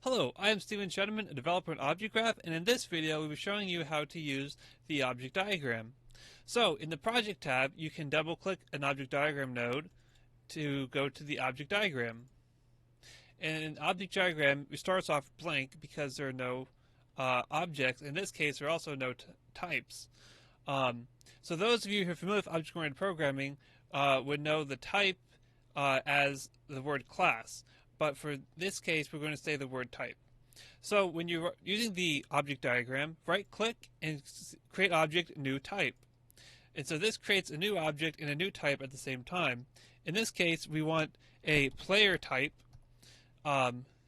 Hello, I am Steven Shuttleman, a developer in Objektgraph, and in this video we'll be showing you how to use the object diagram. So, in the Project tab, you can double-click an object diagram node to go to the object diagram. And in object diagram, it starts off blank because there are no objects. In this case, there are also no types. So those of you who are familiar with object-oriented programming would know the type as the word class. But for this case, we're going to say the word type. So when you're using the object diagram, right-click and create object, new type. And so this creates a new object and a new type at the same time. In this case, we want a player type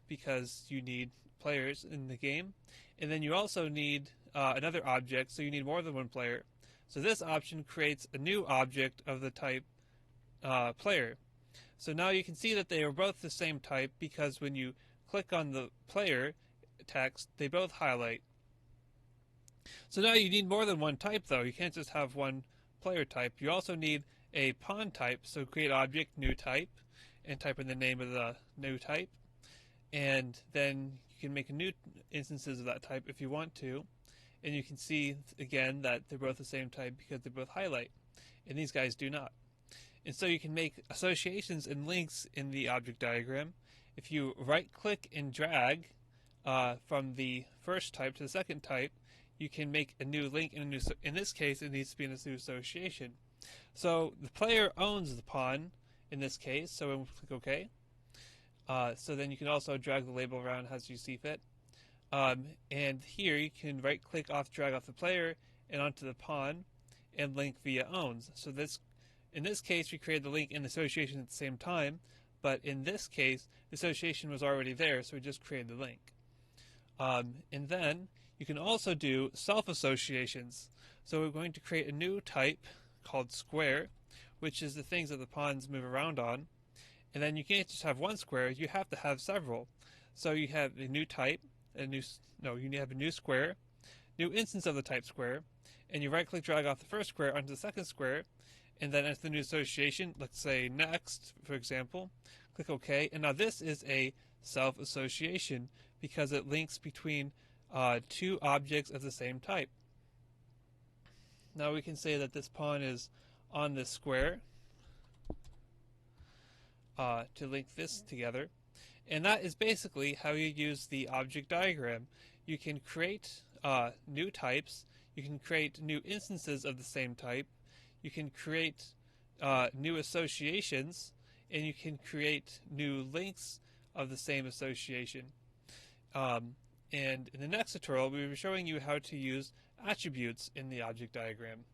because you need players in the game. And then you also need another object, so you need more than one player. So this option creates a new object of the type player. So now you can see that they are both the same type because when you click on the player text, they both highlight. So now you need more than one type though. You can't just have one player type. You also need a pawn type, so create object, new type, and type in the name of the new type. And then you can make new instances of that type if you want to. And you can see again that they're both the same type because they both highlight. And these guys do not. And so you can make associations and links in the object diagram. If you right-click and drag from the first type to the second type, you can make a new link. In this case, it needs to be in a new association. So the player owns the pawn in this case, so we'll click OK. So then you can also drag the label around as you see fit. And here you can right-click drag off the player and onto the pawn and link via owns. So in this case, we created the link and the association at the same time, but in this case, the association was already there, so we just created the link. And then you can also do self-associations. So we're going to create a new type called square, which is the things that the pawns move around on. And then you can't just have one square, you have to have several. So you have a new type, you have a new square, new instance of the type square, and you right-click drag off the first square onto the second square, and then enter the new association, let's say next, for example, click OK, and now this is a self-association because it links between two objects of the same type. Now we can say that this pawn is on this square to link this together, and that is basically how you use the object diagram. You can create new types, you can create new instances of the same type, you can create new associations, and you can create new links of the same association. And in the next tutorial, we'll be showing you how to use attributes in the object diagram.